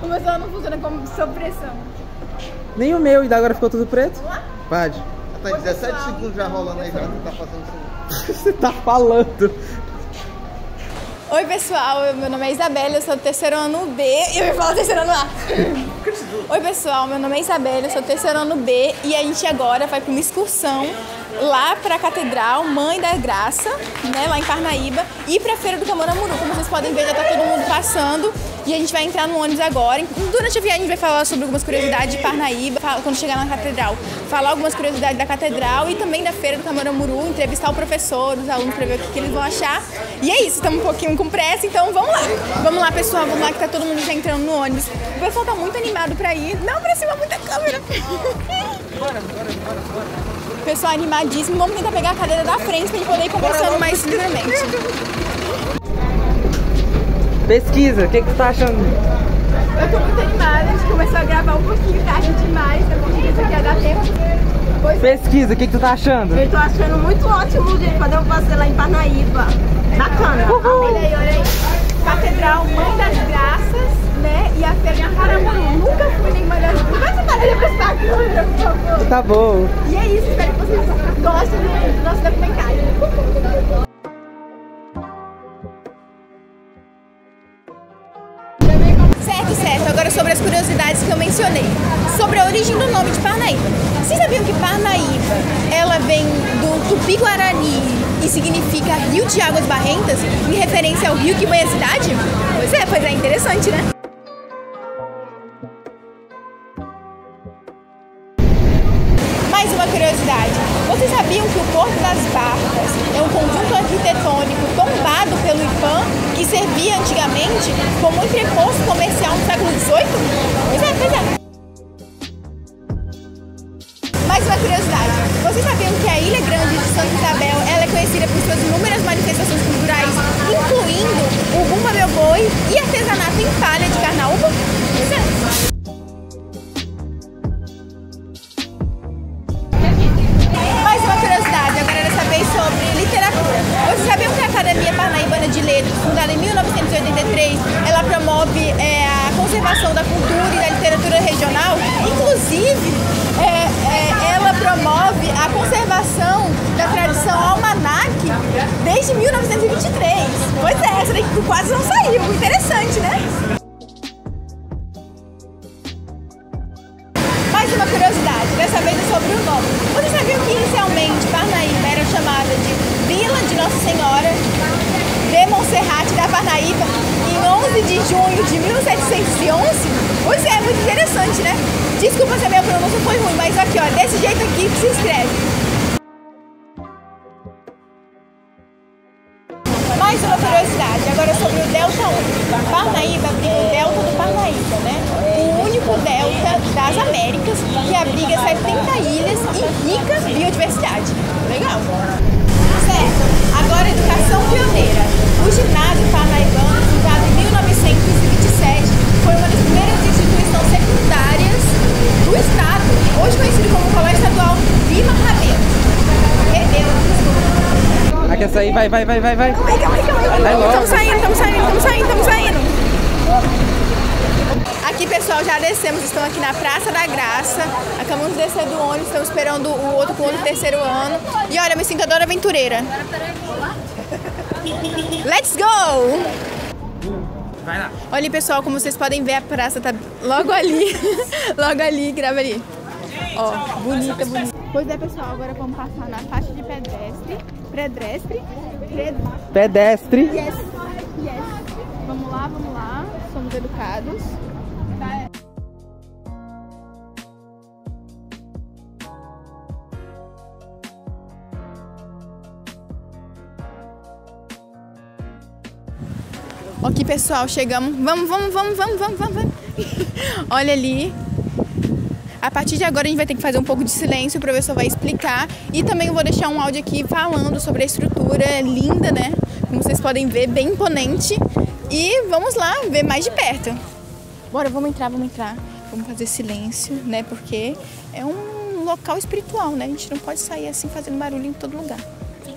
O meu celular não funciona como sob pressão. Nem o meu, e agora ficou tudo preto? Pode. Tá 17 segundos já rolando aí, já não tá fazendo isso. Você tá falando. Oi pessoal, meu nome é Isabela, eu sou do terceiro ano B. Eu ia falar terceiro ano A. Oi pessoal, meu nome é Isabela, eu sou do terceiro ano B e a gente agora vai para uma excursão lá para a Catedral Mãe da Graça, né, lá em Parnaíba, e para a Feira do Camoramuru. Como vocês podem ver, já tá todo mundo passando e a gente vai entrar no ônibus agora. Durante a viagem a gente vai falar sobre algumas curiosidades de Parnaíba, quando chegar na Catedral, falar algumas curiosidades da Catedral e também da Feira do Camoramuru, entrevistar o professor, os alunos para ver o que eles vão achar. E é isso, estamos um pouquinho com pressa, então vamos lá. Vamos lá pessoal, vamos lá que tá todo mundo já entrando no ônibus. O pessoal tá muito animado para ir. Não, pra cima muita câmera. Bora. Pessoal animadíssimo, vamos tentar pegar a cadeira da frente pra gente poder ir conversando mais livremente. Pesquisa, o que tu tá achando? Eu tô muito animada, a gente começou a gravar um pouquinho tarde demais, tá bom? Isso aqui ia dar tempo. Pesquisa, o que tu tá achando? Eu tô achando muito ótimo de fazer um passeio lá em Parnaíba. Bacana. Olha aí. Catedral Mãe das Graças, né? E a Feira do Camoramuru. Nunca fui nenhuma das duas. Vai separar pra essa câmera, por favor. Tá bom. E é isso, espero que vocês gostem do nosso documentário. Certo. Agora sobre as curiosidades que eu mencionei. Sobre a origem do nome de Parnaíba. Vocês sabiam que Parnaíba, ela vem do Tupi-Guarani e significa Rio de Águas Barrentas, em referência ao rio que banha a cidade? Pois é, interessante, né? Mais uma curiosidade. Vocês sabiam que o Porto das Barcas é um conjunto arquitetônico tombado pelo IPAM que servia antigamente como entreposto comercial no século XVIII? Pois é. Mais uma curiosidade. Vocês sabiam que a Ilha Grande de Santa Isabel ela é conhecida por suas inúmeras manifestações culturais, incluindo o Bumba Meu Boi e artesanato em palha de carnaúba? Pois é. Mais uma curiosidade, agora dessa vez sobre literatura. Vocês sabiam que a Academia Parnaibana de Letras, fundada em 1983, ela promove a conservação da cultura e da literatura regional? Inclusive, ela promove a conservação da tradição almanaque desde 1923. Pois é, essa daqui quase não saiu. Interessante, né? Mais uma curiosidade, dessa vez é sobre o nome. Vocês sabiam que inicialmente Parnaíba era chamada de Vila de Nossa Senhora de Monserrate da Parnaíba em 11 de junho de 1711? Pois é, muito interessante, né? Desculpa se a minha pronúncia foi ruim, mas aqui, ó, desse jeito aqui que se escreve. Mais uma curiosidade, agora sobre o Delta 1. Parnaíba abriga o Delta do Parnaíba, né? O único delta das Américas que abriga 70 ilhas e rica biodiversidade. Legal. Certo, agora educação pioneira. O ginásio parnaibano, fundado em 1927, foi uma das primeiras instituições secundárias do estado, hoje conhecido como Colégio Estadual Lima Rabelo. Ah, quer sair? Vai. Calma aí. Estamos saindo. Aqui, pessoal, já descemos, estamos aqui na Praça da Graça. Acabamos de descer do ônibus, estamos esperando o outro com o terceiro ano. E olha, eu me sinto adora aventureira. Let's go! Vai lá. Olha, pessoal, como vocês podem ver, a praça tá logo ali. Logo ali, grava ali. Ó, bonita. Pois é, pessoal, agora vamos passar na faixa de pedestre. Yes. Vamos lá. Somos educados. Ok, pessoal, chegamos. Vamos. Olha ali. A partir de agora a gente vai ter que fazer um pouco de silêncio, o professor vai explicar. E também eu vou deixar um áudio aqui falando sobre a estrutura linda, né? Como vocês podem ver, bem imponente. E vamos lá ver mais de perto. Bora, vamos entrar. Vamos fazer silêncio, né? Porque é um local espiritual, né? A gente não pode sair assim fazendo barulho em todo lugar. Vem.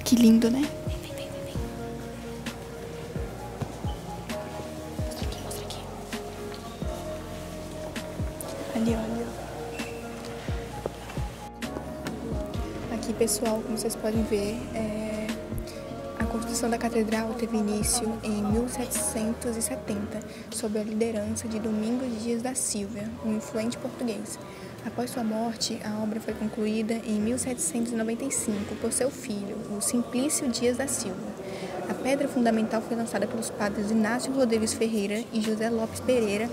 que lindo, né? Vem. Mostra aqui. Ali, olha. Aqui, pessoal, como vocês podem ver, a construção da catedral teve início em 1770, sob a liderança de Domingos Dias da Silva, um influente português. Após sua morte, a obra foi concluída em 1795 por seu filho, o Simplício Dias da Silva. A pedra fundamental foi lançada pelos padres Inácio Rodrigues Ferreira e José Lopes Pereira,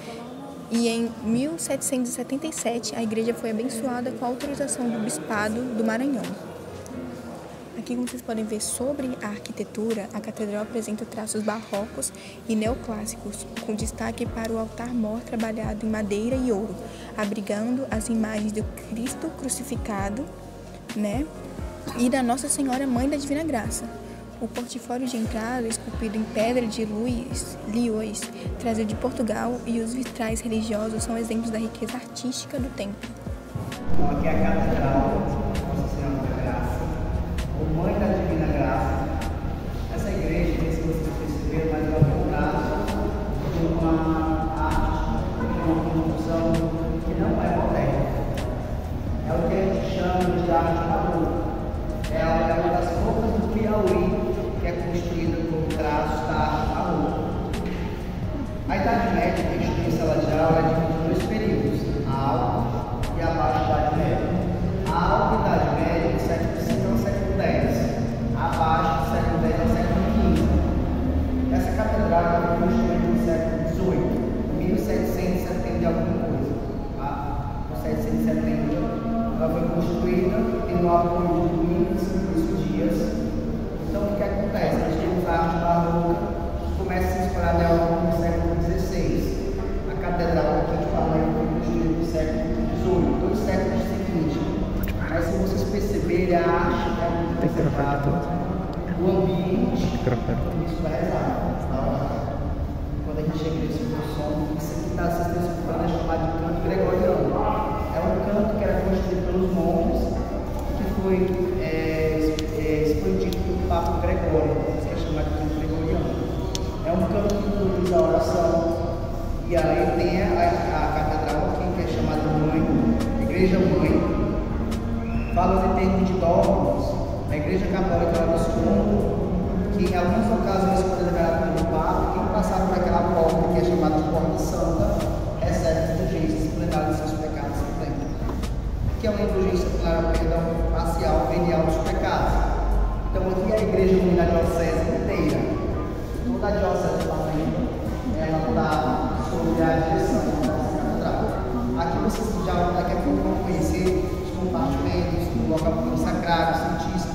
e em 1777 a igreja foi abençoada com a autorização do Bispado do Maranhão. Aqui, como vocês podem ver, sobre a arquitetura, a catedral apresenta traços barrocos e neoclássicos, com destaque para o altar-mor trabalhado em madeira e ouro, abrigando as imagens do Cristo crucificado, né, e da Nossa Senhora Mãe da Divina Graça. O portifólio de entrada, esculpido em pedra de Liois, trazido de Portugal, e os vitrais religiosos são exemplos da riqueza artística do templo. Então, aqui é a catedral Nossa Senhora da Graça, ou Mãe da Divina Graça. Essa igreja, se vocês perceberam, mas ela foi fundada por uma arte, uma construção que não é moderna. É o que a gente chama de arte barroca. Ela é uma das poucas do Piauí que é construída com traços da arte barroca. A Idade Média, que a instituição saladial, é dividida em dois períodos, a Alta e a Baixa Idade Média. A Alta Idade Média, do século V ao século X, a Baixa, do século X ao século XV. Essa catedral foi construída no século XVIII, 1770 e alguma coisa. Tá? 1770. Ela foi construída em um apoio de Domingos Dias. Então, o que acontece? Nós temos a arte barroca que começa a se espalhar ao longo do século XVI. A catedral aqui de Palermo foi construída no século XVIII, 2 séculos seguintes. Mas, se vocês perceberem, a arte é muito preservada. O ambiente, isso vai rezar. Quando a gente chega nesse som, isso aqui está se escutando, é chamado de canto gregoriano. É um canto que era construído pelos monges, que foi expandido pelo Papa Gregório, que é chamado de canto gregoriano. É um canto que conduz a oração, e aí tem a catedral aqui, que é chamada Mãe, Igreja Mãe. Fala em termos de dogmas, a Igreja Católica ela dispõe que em algumas ocasiões, quando é liberado pelo Papa, quem passar por aquela porta, que é chamada de Porta Santa, recebe indulgências plenárias dos seus pecados sem tempo. Que é uma indulgência plenária, perdão parcial, venial dos pecados. Então, aqui é a Igreja Mãe da Diocese inteira. Toda a Diocese de Palermo, ela está sob a direção da nossa catedral. Aqui vocês já daqui a pouco vão conhecer os compartimentos, o local do sacrário, santíssimo.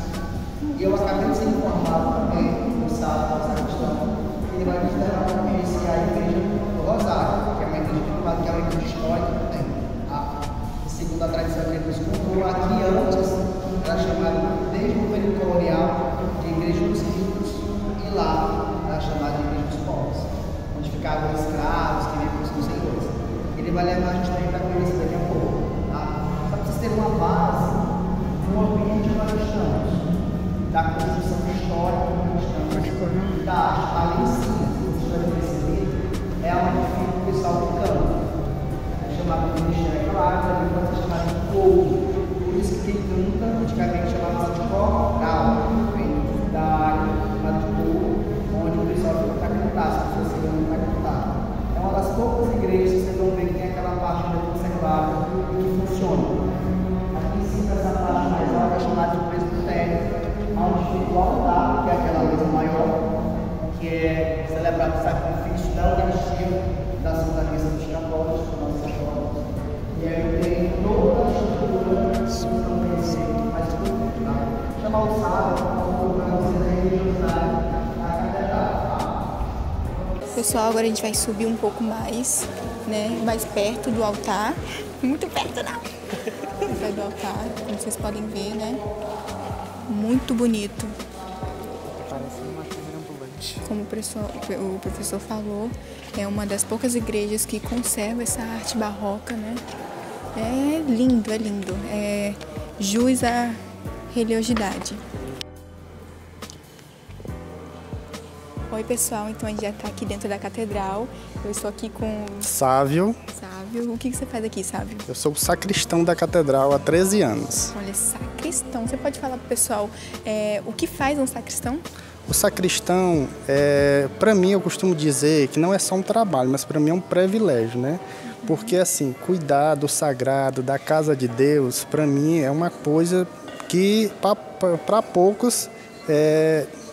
E eu acabei de ser informado também, no sábado, essa questão, que ele vai nos levar para conhecer a Igreja do Rosário, que é uma igreja que é uma igreja histórica também. Segundo a tradição que ele nos contou, aqui antes era chamada, desde o período colonial, de Igreja dos Ricos, e lá era chamada de Igreja dos Pobres, onde ficavam escravos, que viviam com os senhores. Ele vai levar a gente também para conhecer daqui a pouco. Tá? Só para vocês terem uma base do ambiente onde nós estamos, da construção histórica que nós estamos, da arte, ali em cima, se vocês tiverem percebido, é onde fica o pessoal do campo. É chamado de ministério claro, também pode ser chamado de couro. Por isso que quem canta, antigamente chamava de coral, vem da área chamada de couro, onde o pessoal fica para cantar, as pessoas se reúnem para cantar. É uma das poucas igrejas que vocês vão ver que tem aquela parte mais conservada que funciona. Aqui em cima, essa parte mais alta é chamada de presbitério, onde fica o altar, que é aquela mesa maior, que é celebrado o sacrifício da Eucaristia, da Santa Missa dos Católicos, dos nossos católicos. E aí tem toda a estrutura que vocês vão conhecer mais profundo, tá? Chamar o sábado para vocês religiosidade na catedral. Pessoal, agora a gente vai subir um pouco mais, né? Mais perto do altar. Muito perto, não! Perto do altar, como vocês podem ver, né? Muito bonito. Parece uma câmera ambulante. Como o professor falou, é uma das poucas igrejas que conserva essa arte barroca, né? É lindo, é lindo. É jus à religiosidade. Oi pessoal, então a gente já está aqui dentro da catedral. Eu estou aqui com Sávio. Sávio. O que você faz aqui, Sávio? Eu sou o sacristão da catedral há 13 anos. Olha, sacristão. Você pode falar pro pessoal o que faz um sacristão? O sacristão, para mim, eu costumo dizer que não é só um trabalho, mas para mim é um privilégio, né? Porque, assim, cuidar do sagrado, da casa de Deus, para mim é uma coisa que, para poucos,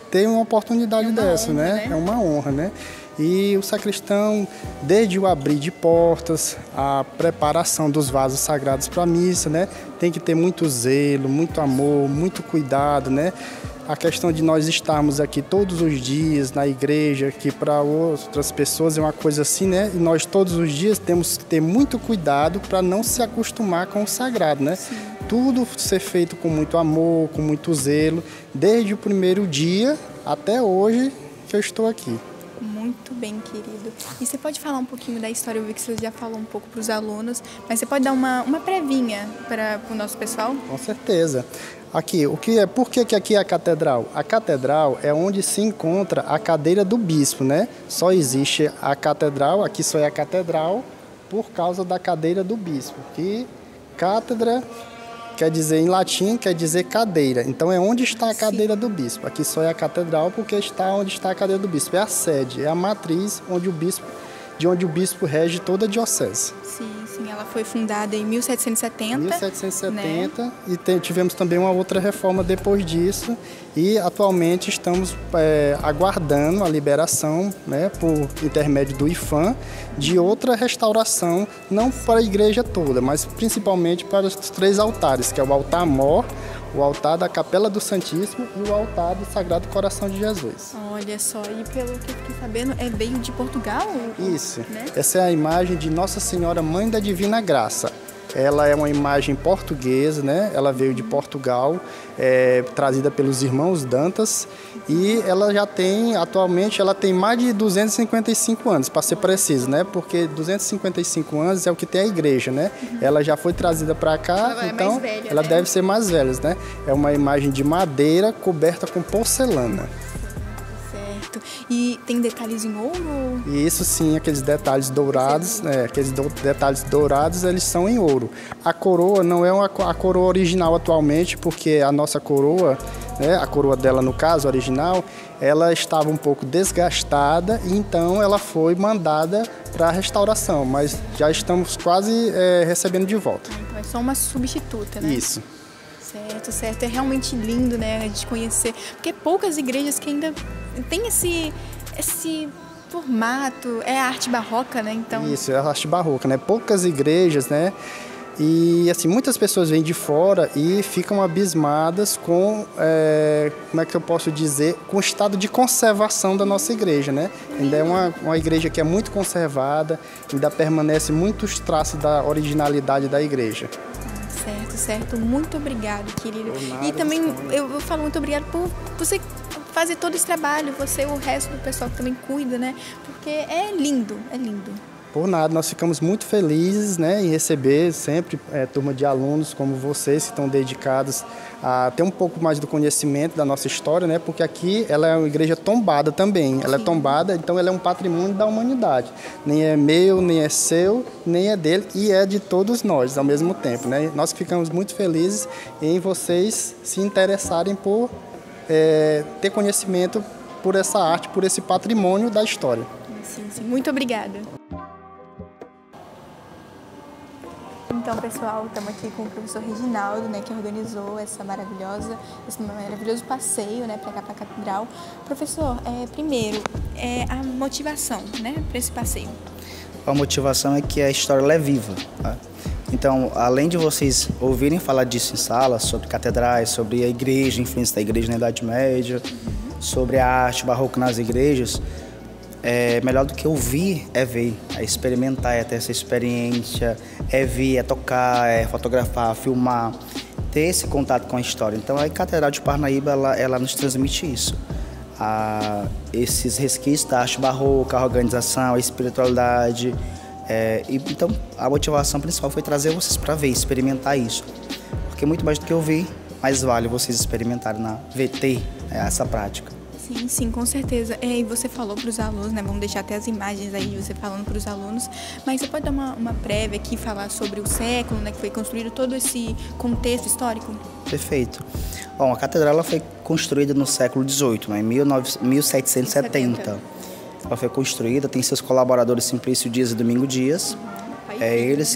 tem uma oportunidade dessa, honra, né? É uma honra, né? E o sacristão, desde o abrir de portas, a preparação dos vasos sagrados para a missa, né? Tem que ter muito zelo, muito amor, muito cuidado, né? A questão de nós estarmos aqui todos os dias na igreja, que para outras pessoas é uma coisa assim, né? E nós todos os dias temos que ter muito cuidado para não se acostumar com o sagrado, né? Sim. Tudo ser feito com muito amor, com muito zelo, desde o primeiro dia até hoje que eu estou aqui. Muito bem, querido. E você pode falar um pouquinho da história? Eu vi que você já falou um pouco para os alunos, mas você pode dar uma previnha para o nosso pessoal? Com certeza. Aqui, por que aqui é a catedral? A catedral é onde se encontra a cadeira do bispo, né? Só existe a catedral, aqui só é a catedral, por causa da cadeira do bispo. Que cátedra quer dizer, em latim, quer dizer cadeira. Então é onde está a cadeira do bispo. Aqui só é a catedral porque está onde está a cadeira do bispo. É a sede, é a matriz de onde o bispo rege toda a diocese. Sim, ela foi fundada em 1770. 1770, né? E tivemos também uma outra reforma depois disso. E atualmente estamos aguardando a liberação, né, por intermédio do IFAM, de outra restauração, não para a igreja toda, mas principalmente para os 3 altares, que é o altar-mor, o altar da Capela do Santíssimo e o altar do Sagrado Coração de Jesus. Olha só, e pelo que eu fiquei sabendo, veio de Portugal? Isso, né? Essa é a imagem de Nossa Senhora Mãe da Divina Graça. Ela é uma imagem portuguesa, né? Ela veio de Portugal, trazida pelos irmãos Dantas, e ela atualmente tem mais de 255 anos, para ser preciso, né? Porque 255 anos é o que tem a igreja, né? Ela já foi trazida para cá, então ela deve ser mais velha, né? É uma imagem de madeira coberta com porcelana. E tem detalhes em ouro? Isso sim, aqueles detalhes dourados, detalhes dourados, eles são em ouro. A coroa não é a coroa original atualmente, porque a nossa coroa, né, a coroa dela no caso, original, ela estava um pouco desgastada e então ela foi mandada para a restauração, mas já estamos quase recebendo de volta. Então é só uma substituta, né? Isso. Certo. É realmente lindo, né, a gente conhecer, porque poucas igrejas que ainda tem esse formato, é a arte barroca, né, então... Isso, é a arte barroca, né, poucas igrejas, né, e assim, muitas pessoas vêm de fora e ficam abismadas com, como é que eu posso dizer, com o estado de conservação da nossa igreja, né, ainda é uma igreja que é muito conservada, ainda permanece muitos traços da originalidade da igreja. Certo. Muito obrigado, querido. E também eu falo muito obrigado por você fazer todo esse trabalho, você e o resto do pessoal que também cuida, né? Porque é lindo. Por nada, nós ficamos muito felizes, né, em receber sempre turma de alunos como vocês que estão dedicados a ter um pouco mais do conhecimento da nossa história, né, porque aqui ela é uma igreja tombada também. Ela é tombada, então ela é um patrimônio da humanidade. Nem é meu, nem é seu, nem é dele e é de todos nós ao mesmo tempo, né? Nós ficamos muito felizes em vocês se interessarem por ter conhecimento por essa arte, por esse patrimônio da história. Sim. Muito obrigada. Então, pessoal, estamos aqui com o professor Reginaldo, né, que organizou esse maravilhoso passeio, né, para cá, para a catedral. Professor, primeiro, a motivação, né, para esse passeio? A motivação é que a história ela é viva, tá? Então, além de vocês ouvirem falar disso em sala, sobre catedrais, sobre a igreja, a influência da igreja na Idade Média, sobre a arte barroca nas igrejas, melhor do que ouvir é ver, é experimentar, é ter essa experiência, é ver, é tocar, é fotografar, filmar, ter esse contato com a história. Então a Catedral de Parnaíba, ela nos transmite isso. Esses resquícios da arte barroca, a organização, a espiritualidade. Então a motivação principal foi trazer vocês para ver, experimentar isso. Porque muito mais do que ouvir, mais vale vocês experimentarem ter essa prática. Sim, sim, com certeza. E você falou para os alunos, né? Vamos deixar até as imagens aí de você falando para os alunos. Mas você pode dar uma prévia aqui, falar sobre o século, né? Que foi construído todo esse contexto histórico? Perfeito. Bom, a catedral ela foi construída no século XVIII, né? Em 1770. Ela foi construída, tem seus colaboradores Simplício Dias e Domingo Dias. É eles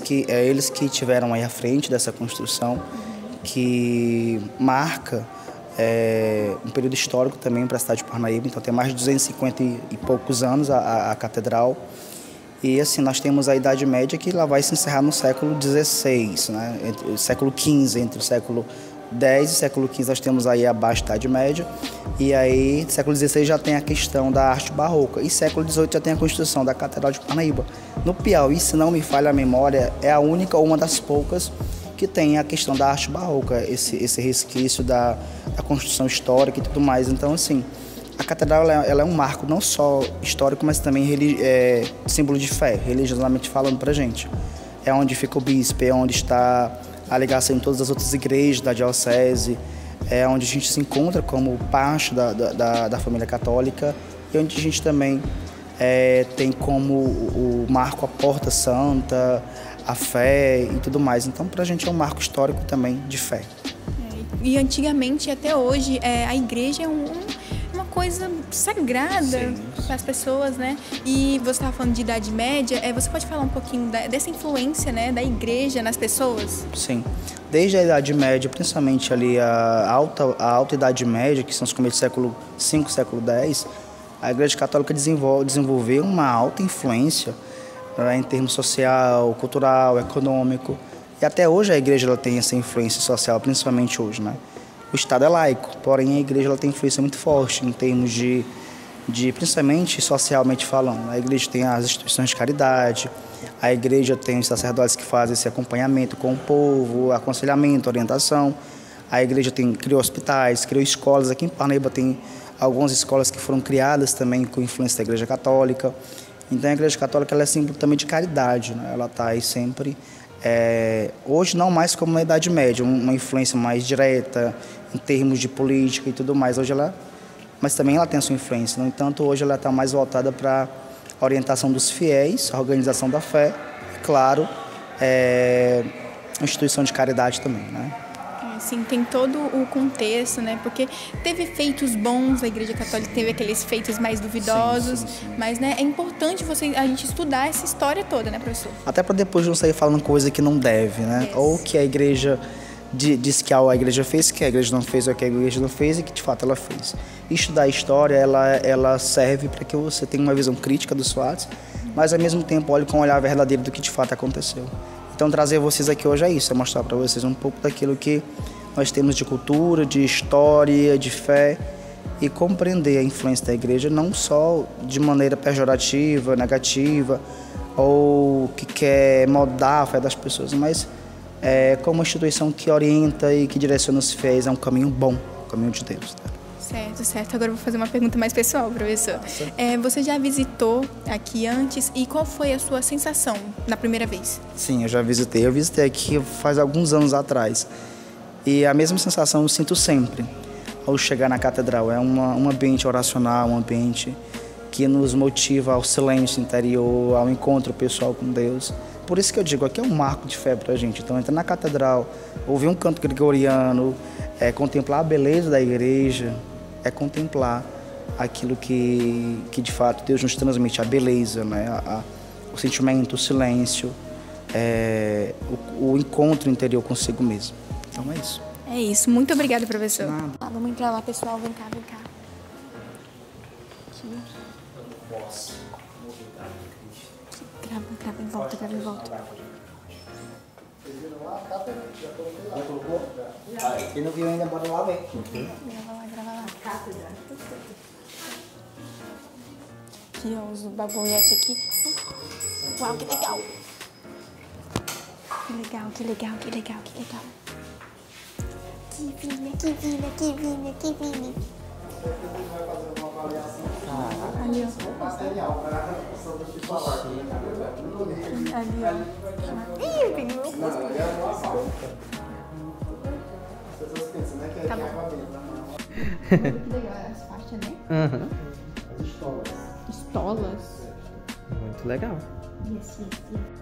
que tiveram aí à frente dessa construção, que marca um período histórico também para a cidade de Parnaíba. Então tem mais de 250 e poucos anos a catedral. E assim, nós temos a Idade Média que ela vai se encerrar no século XVI, né? Século XV, entre o século X e século XV nós temos aí a Baixa Idade Média. E aí, século XVI já tem a questão da arte barroca. E século XVIII já tem a construção da Catedral de Parnaíba. No Piauí, se não me falha a memória, é a única ou uma das poucas que tem a questão da arte barroca, esse resquício da construção histórica e tudo mais. Então, assim, a catedral ela é um marco não só histórico, mas também símbolo de fé, religiosamente falando pra gente. É onde fica o bispo, é onde está a ligação em todas as outras igrejas da diocese, é onde a gente se encontra como parte da família católica e onde a gente também tem como o marco a Porta Santa, a fé e tudo mais. Então, pra gente é um marco histórico também de fé. E antigamente, até hoje, a igreja é uma coisa sagrada para as pessoas, né? E você estava falando de Idade Média, você pode falar um pouquinho dessa influência, né, da igreja nas pessoas? Sim. Desde a Idade Média, principalmente ali a alta Idade Média, que são os começos do século V, século X, a Igreja Católica desenvolveu uma alta influência em termos social, cultural, econômico. E até hoje a igreja ela tem essa influência social, principalmente hoje, né? O Estado é laico, porém a igreja ela tem influência muito forte em termos de principalmente socialmente falando. A igreja tem as instituições de caridade, a igreja tem os sacerdotes que fazem esse acompanhamento com o povo, aconselhamento, orientação. A igreja criou hospitais, criou escolas. Aqui em Parnaíba tem algumas escolas que foram criadas também com influência da Igreja Católica. Então a Igreja Católica ela é símbolo também de caridade, né? Ela está aí sempre, hoje não mais como na Idade Média, uma influência mais direta em termos de política e tudo mais. Mas também ela tem a sua influência. No entanto, hoje ela está mais voltada para a orientação dos fiéis, a organização da fé e, claro, instituição de caridade também, né? Sim, tem todo o contexto, né? Porque teve feitos bons, a Igreja Católica teve aqueles feitos mais duvidosos, sim. Mas, né, é importante a gente estudar essa história toda, né, professor? Até para depois não sair falando coisa que não deve, né? Yes. Ou que a Igreja diz que a Igreja fez, que a Igreja não fez, ou que a Igreja não fez e que de fato ela fez. Estudar a história, ela serve para que você tenha uma visão crítica dos fatos, mas ao mesmo tempo olhe com um olhar verdadeiro do que de fato aconteceu. Então trazer vocês aqui hoje é isso, é mostrar para vocês um pouco daquilo que nós temos de cultura, de história, de fé e compreender a influência da igreja não só de maneira pejorativa, negativa ou que quer moldar a fé das pessoas, mas como uma instituição que orienta e que direciona os fiéis a um caminho bom, o caminho de Deus. Certo. Agora eu vou fazer uma pergunta mais pessoal, professor. Você já visitou aqui antes e qual foi a sua sensação na primeira vez? Sim, eu já visitei. Eu visitei aqui faz alguns anos atrás. E a mesma sensação eu sinto sempre ao chegar na catedral. É um ambiente oracional, um ambiente que nos motiva ao silêncio interior, ao encontro pessoal com Deus. Por isso que eu digo, aqui é um marco de fé pra gente. Então, entrar na catedral, ouvir um canto gregoriano, contemplar a beleza da igreja, contemplar aquilo que de fato Deus nos transmite, a beleza, né? O sentimento, o silêncio, o encontro interior consigo mesmo. Então é isso. É isso. Muito obrigada, professor. Vamos entrar lá, pessoal. Vem cá. Aqui. Grava em volta. Já colocou? Quem não viu ainda, bora lá ver. Grava lá. Aqui, ó, os bagulhetes aqui. Uau, que legal. Que legal. Que vinha. Ali, ó. Ih, peguei meu rosto. As pessoas pensam, né, que é muito legal as faixas, né? Aham. As estolas. Estolas? Muito legal. Yes, yes, yes.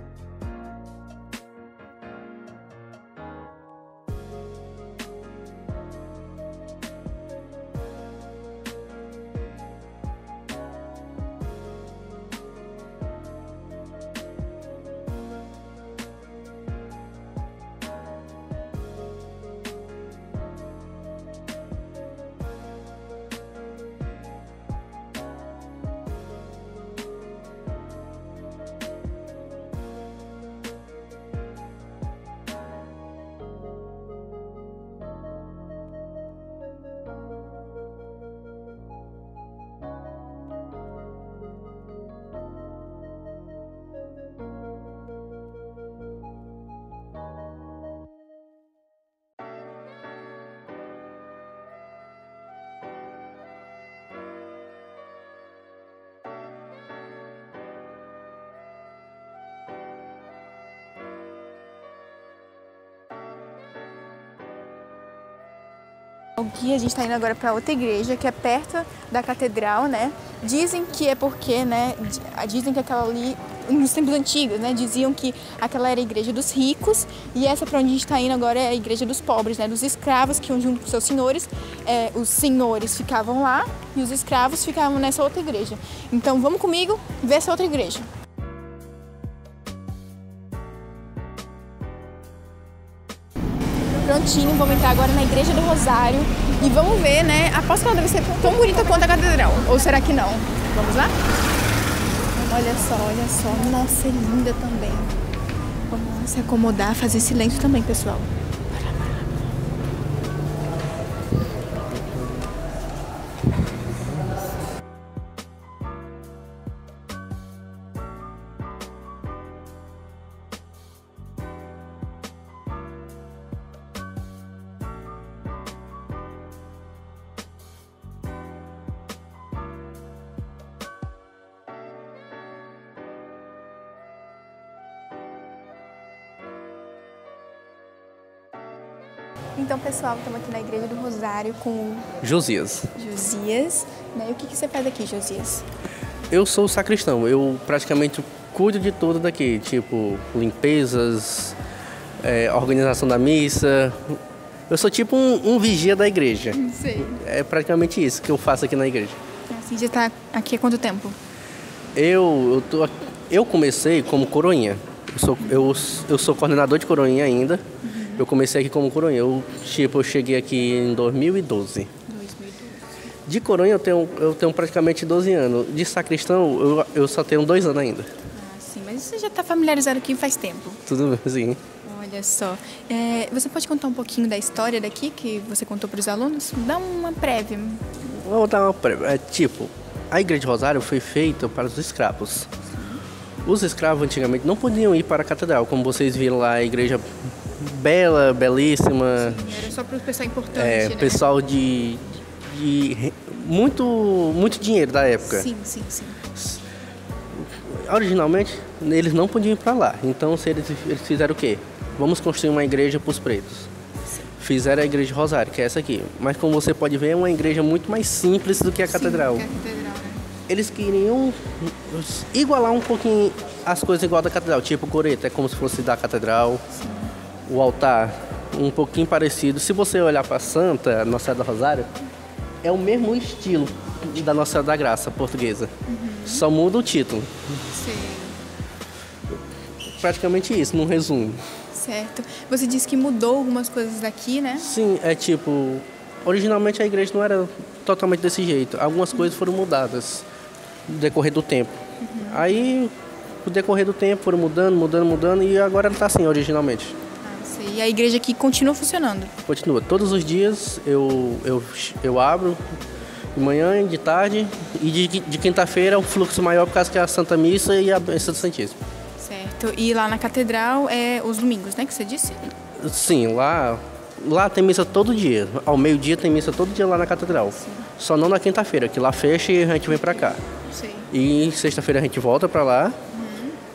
Aqui a gente está indo agora para outra igreja que é perto da catedral, né? Dizem que é porque, né? Dizem que aquela ali, nos tempos antigos, né? Diziam que aquela era a igreja dos ricos e essa para onde a gente está indo agora é a igreja dos pobres, né? Dos escravos que iam junto com seus senhores. Os senhores ficavam lá e os escravos ficavam nessa outra igreja. Então vamos comigo ver essa outra igreja. Prontinho, vamos entrar agora na Igreja do Rosário e vamos ver, né? Aposto que ela deve ser tão bonita quanto a catedral. Ou será que não? Vamos lá? Olha só, olha só. Nossa, é linda também. Vamos se acomodar, fazer silêncio também, pessoal. Então, pessoal, estamos aqui na Igreja do Rosário com o Josias. Josias. Né? E o que você faz aqui, Josias? Eu sou sacristão, eu praticamente cuido de tudo daqui, tipo limpezas, organização da missa. Eu sou tipo um vigia da igreja. Sei. É praticamente isso que eu faço aqui na igreja. Assim, já está aqui há quanto tempo? Eu comecei como coroinha. Eu sou coordenador de coroinha ainda. Eu comecei aqui como coroinha. Eu cheguei aqui em 2012. De coroinha eu tenho praticamente 12 anos. De sacristão eu só tenho 2 anos ainda. Ah, sim. Mas você já está familiarizado aqui faz tempo? Tudo bem, sim. Olha só. Você pode contar um pouquinho da história daqui que você contou para os alunos? Dá uma prévia. Vou dar uma prévia. A Igreja de Rosário foi feita para os escravos. Os escravos antigamente não podiam ir para a catedral, como vocês viram lá, a igreja bela, belíssima. Sim, era só para o pessoal importante, né? Pessoal de muito dinheiro da época. Sim. Originalmente, eles não podiam ir para lá. Então, eles fizeram o quê? Vamos construir uma igreja para os pretos. Sim. Fizeram a Igreja de Rosário, que é essa aqui. Mas, como você pode ver, é uma igreja muito mais simples do que a catedral. Que a catedral, né? Eles queriam igualar um pouquinho as coisas igual da catedral. Tipo, o coreto é como se fosse da catedral. Sim. O altar, um pouquinho parecido. Se você olhar para a Santa, Nossa Senhora do Rosário, é o mesmo estilo da Nossa Senhora da Graça portuguesa. Só muda o título. Sim. Praticamente isso, num resumo. Certo. Você disse que mudou algumas coisas daqui, né? Sim, originalmente a igreja não era totalmente desse jeito. Algumas coisas foram mudadas no decorrer do tempo. Aí, no decorrer do tempo, foram mudando e agora ela está assim, originalmente. Sim. E a igreja aqui continua funcionando? Continua. Todos os dias eu abro, de manhã, de tarde, e de quinta-feira o fluxo maior por causa que é a Santa Missa e a Bênção do Santíssimo. Certo. E lá na catedral é os domingos, né, que você disse? Sim, lá tem missa todo dia. Ao meio-dia tem missa todo dia lá na catedral. Sim. Só não na quinta-feira, que lá fecha e a gente vem pra cá. Sim. E sexta-feira a gente volta pra lá.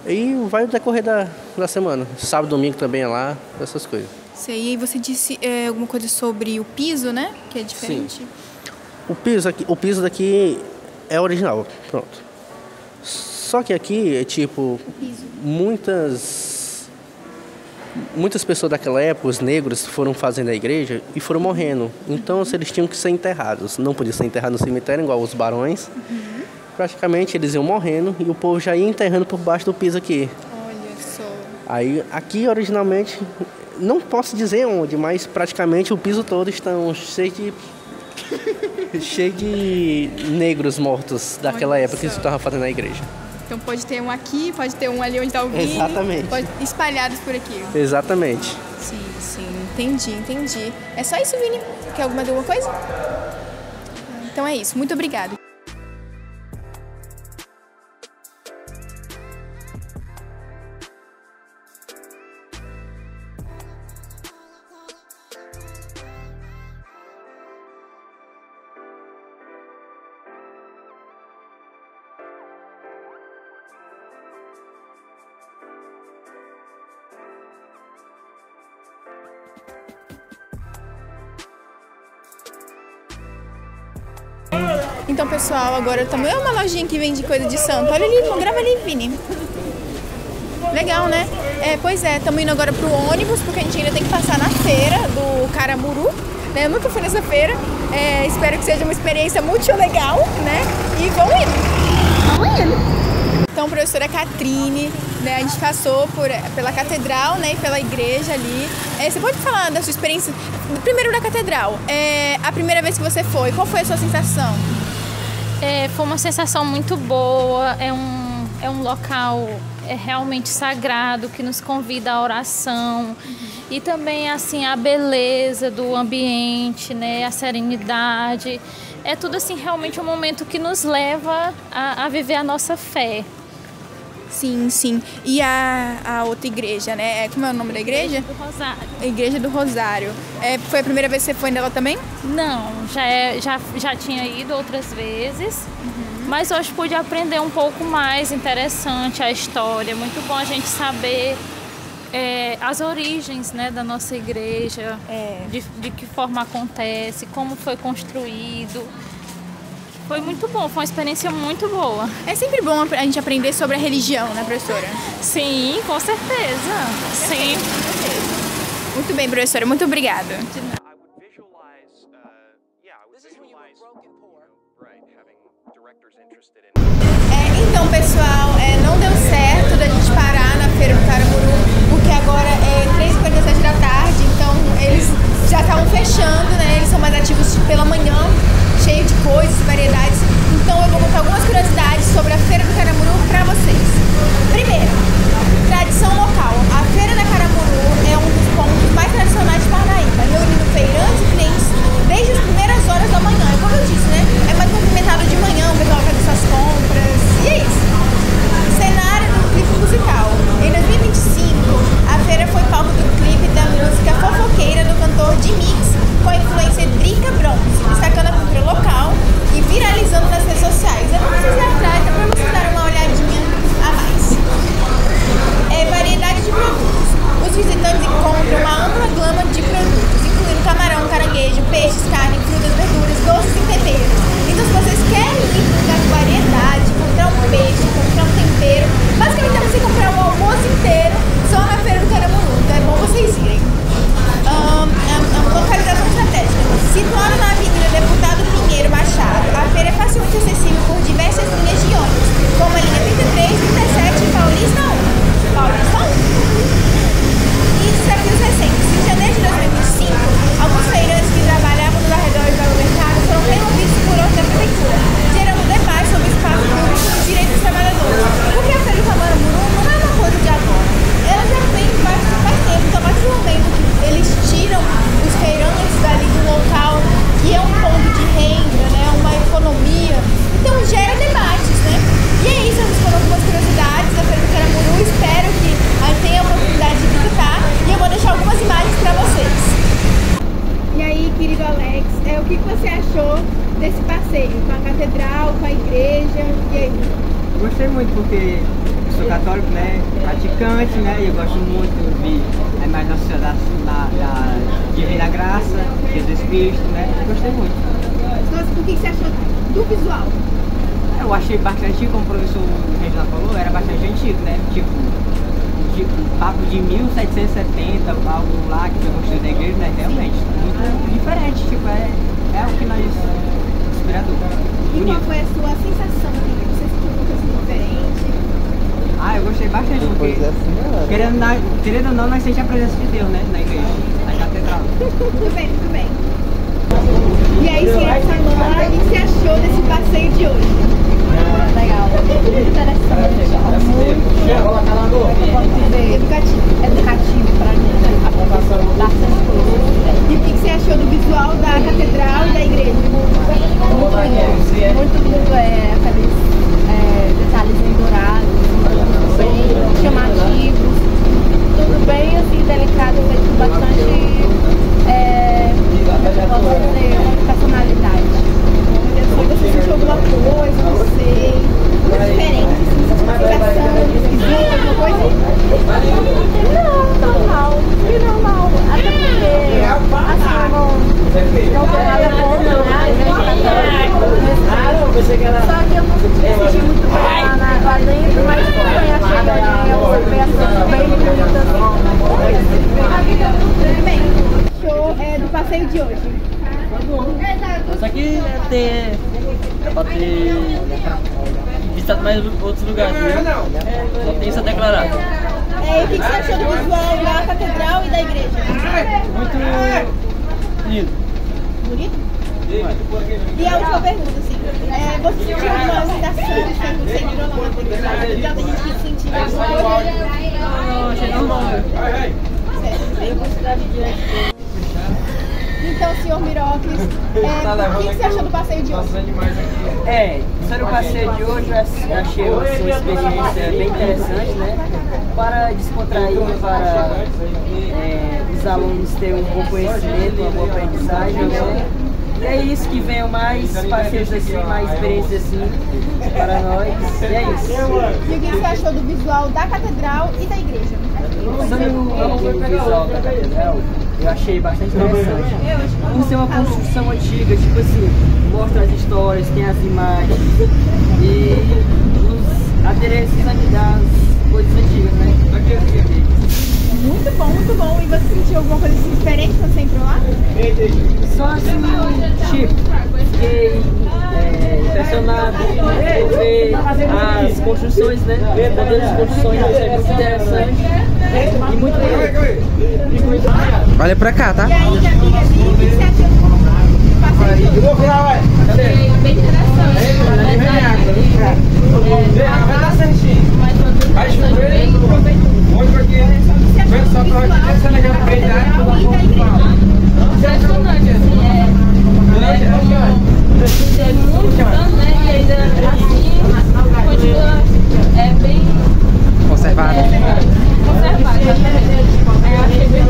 E vai decorrer da semana. Sábado, domingo também é lá, essas coisas. Sei. E aí você disse alguma coisa sobre o piso, né? Que é diferente. Sim. O piso daqui é original, pronto. Só que aqui é tipo muitas pessoas daquela época, os negros, foram fazendo a igreja e foram morrendo. Então eles tinham que ser enterrados. Não podia ser enterrado no cemitério igual os barões. Praticamente eles iam morrendo e o povo já ia enterrando por baixo do piso aqui. Olha só. Aí aqui originalmente, não posso dizer onde, mas praticamente o piso todo estão cheio de negros mortos daquela época que estavam fazendo a igreja. Então pode ter um aqui, pode ter um ali onde está o Vini. Exatamente. Espalhados por aqui. Exatamente. Sim, entendi. É só isso, Vini? Quer mais alguma coisa? Então é isso, muito obrigada. Então, pessoal, agora também é uma lojinha que vende coisa de santo. Olha ali, grava ali, Vini. Legal, né? Pois é, estamos indo agora pro ônibus, porque a gente ainda tem que passar na feira do Caramuru. Né? Eu nunca fui nessa feira. Espero que seja uma experiência muito legal, né? E vamos indo. Então, professora Catrine, né? A gente passou pela catedral, né? E pela igreja ali. Você pode falar da sua experiência, primeiro da catedral. A primeira vez que você foi, qual foi a sua sensação? Foi uma sensação muito boa, é um local realmente sagrado que nos convida à oração e também assim a beleza do ambiente, né, a serenidade, é tudo assim realmente um momento que nos leva a viver a nossa fé. Sim. E a outra igreja, né? Como é o nome da igreja? Do Rosário. A Igreja do Rosário. Foi a primeira vez que você foi nela também? Não, já tinha ido outras vezes, mas hoje pude aprender um pouco mais interessante a história. É muito bom a gente saber as origens, né, da nossa igreja, de que forma acontece, como foi construído. Foi muito bom, foi uma experiência muito boa. É sempre bom a gente aprender sobre a religião, né, professora? Sim, com certeza. Sim. Muito bem, professora, muito obrigada. Então, pessoal, não deu certo da gente parar na Feira do Caramuru, porque agora é 3h47 da tarde, então eles já estavam fechando, né? Eles são mais ativos pela manhã, cheio de coisas, variedades. Então eu vou contar algumas curiosidades sobre a Feira do Caramuru para vocês. Primeiro, tradição local. A Feira da Caramuru é um dos pontos mais tradicionais de Parnaíba, reunindo feirantes e clientes desde as primeiras horas da manhã. É como eu disse, né? É mais movimentado de manhã, o pessoal faz suas compras. E é isso. Cenário do clipe musical. Em 2025, a feira foi palco do clipe da música Fofoqueira do cantor D-Mix, com a influência Drica Bronze, destacando a cultura local e viralizando nas redes sociais. Eu não preciso ir atrás, dá pra vocês darem uma olhadinha a mais. Variedade de produtos. Os visitantes encontram uma ampla gama de produtos, incluindo camarão, caranguejo, peixes, carne, frutas, verduras, doces e temperos. Então, se vocês querem ir para variedade, comprar um peixe, comprar um tempero, basicamente você comprar um almoço inteiro só na Feira do Caramuru. Então é bom vocês irem. Localização estratégica. Situada na Avenida Deputado Pinheiro Machado, a feira é facilmente acessível por diversas linhas de ônibus, como a linha 33, 37 e Paulista 1. E desafios recentes. Em janeiro de 2025, alguns feirantes que trabalhavam nos arredores do mercado foram removidos por ordem da prefeitura, gerando debate sobre o espaço público e os direitos dos trabalhadores. Porque a Feira do Caramuru não é uma coisa de agora. Ela já vem faz tempo, então a partir do momento que eles tiram os feirantes dali do local, que é um ponto de renda, né, uma economia, então gera debates, né? E é isso, foram algumas curiosidades da Feira do Caramuru. Espero que a gente tenha a oportunidade de visitar e eu vou deixar algumas imagens para vocês. E aí, querido Alex, o que você achou desse passeio com a catedral, com a igreja? E aí? Eu gostei muito porque eu sou católico, né, praticante, né, e eu gosto muito de mais Nossa Senhora da Divina Graça, Jesus Cristo, né, eu gostei muito. o que você achou do visual? Eu achei bastante, como o professor Reginaldo falou, era bastante antigo, né? Tipo, papo de 1770, algo lá que eu gostei da igreja, né? Realmente, muito diferente, tipo, é o que nós inspirador. E qual foi a sua sensação? Você sentiu alguma coisa diferente? Ah, eu gostei bastante, porque querendo ou não, nós sentimos a presença de Deus, né? Na igreja, na catedral. Muito bem, muito bem. E aí, senhora Salona, o que você achou desse passeio de hoje? Legal, muito interessante, muito educativo para mim, bastante coisa. E o que você achou do visual da catedral e da igreja? Muito lindo, aqueles detalhes dourados, bem chamativos, tudo bem assim, delicado, feito com bastante, posso dizer, personalidade. Você sentiu alguma coisa, não sei, muito diferente, assim, você uma sensação esquisita, alguma coisa? Não, normal, até porque assim, eu não tenho nada contra, só que eu não senti muito bem lá dentro, mas também achei que eu recebi as coisas bem bonitas. Tudo bem. Show do passeio de hoje. Isso aqui é pra ter visitado mais outros lugares, né? Só tem isso a declarar. E o que você achou do visual da catedral e da igreja? Muito lindo. Bonito? E a última pergunta, assim, você sentiu alguma sensação de quando você entrou lá na catedral? Já tem gente que sentiu alguma coisa? Não, achei normal. Certo. Então, senhor Mirocles, o que você achou do passeio de hoje? Sobre o passeio de hoje, eu achei uma experiência bem interessante, né? Para descontrair, para os alunos terem um bom conhecimento, uma boa aprendizagem, né? E é isso, que venham mais passeios assim, mais experiências assim para nós, e é isso. E o que você achou do visual da catedral e da igreja? Sobre o visual da catedral, eu achei bastante interessante. Por ser uma construção antiga, tipo assim, mostra as histórias, tem as imagens e os adereços das coisas antigas, né? Muito bom, muito bom. E você sentiu alguma coisa assim diferente quando você entrou lá? Só assim, tipo, fiquei impressionado por ver as construções, né? Todas as construções, é muito interessante e muito legal. Olha pra cá, tá? E aí, amiga, o que você achou do passeio de hoje? Bem interessante, na verdade. Mas foi bem proveitoso. Impressionante, assim, tem muitos anos, né, e ainda assim, continua bem Conservado. conservado. Eu achei bem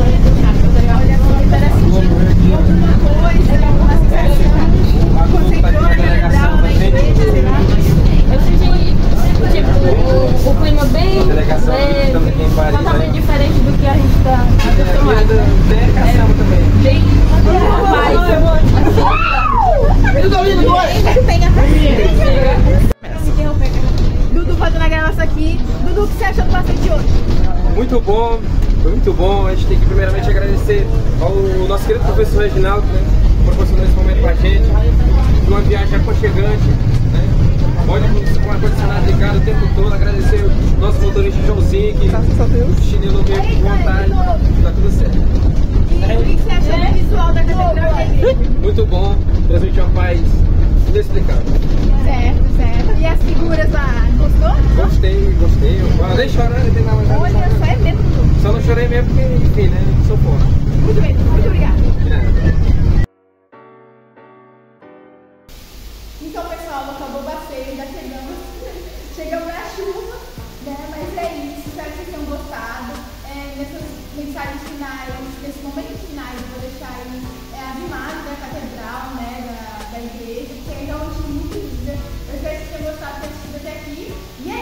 interessante. Alguma coisa, alguma sensação? Quando você entrou na catedral, na igreja, sei lá? Eu senti, tipo, o clima bem leve, totalmente diferente do que a gente está acostumado. Bem Dudu fazendo a gravação aqui. Dudu, o que você achou do passeio de hoje? Muito bom, foi muito bom. A gente tem que primeiramente agradecer ao nosso querido professor Reginaldo, né, que proporcionou esse momento com a gente. Uma viagem aconchegante, né? Olha, com o ar-condicionado ligado o tempo todo. Agradecer o nosso motorista Joãozinho, que chinelou meio com vontade. Tá tudo certo. E o que você achou do visual da catedral e da igreja? Muito bom, transmitiu uma paz inexplicável. Certo, certo. E as figuras lá, gostou? Gostei. Eu nem chorando, não tem nada mais. Olha, só é mesmo. Só não chorei mesmo porque, enfim, né? Sou fora. Muito bem, muito obrigada. Então, pessoal, acabou o passeio, já chegamos na chuva, né? Mas é isso, espero que vocês tenham gostado. Nessas mensagens finais, nesses momentos finais, eu vou deixar aí as imagens da catedral, né? Da igreja, que é realmente muito linda. Eu espero que vocês tenham gostado de ter assistido até aqui. E é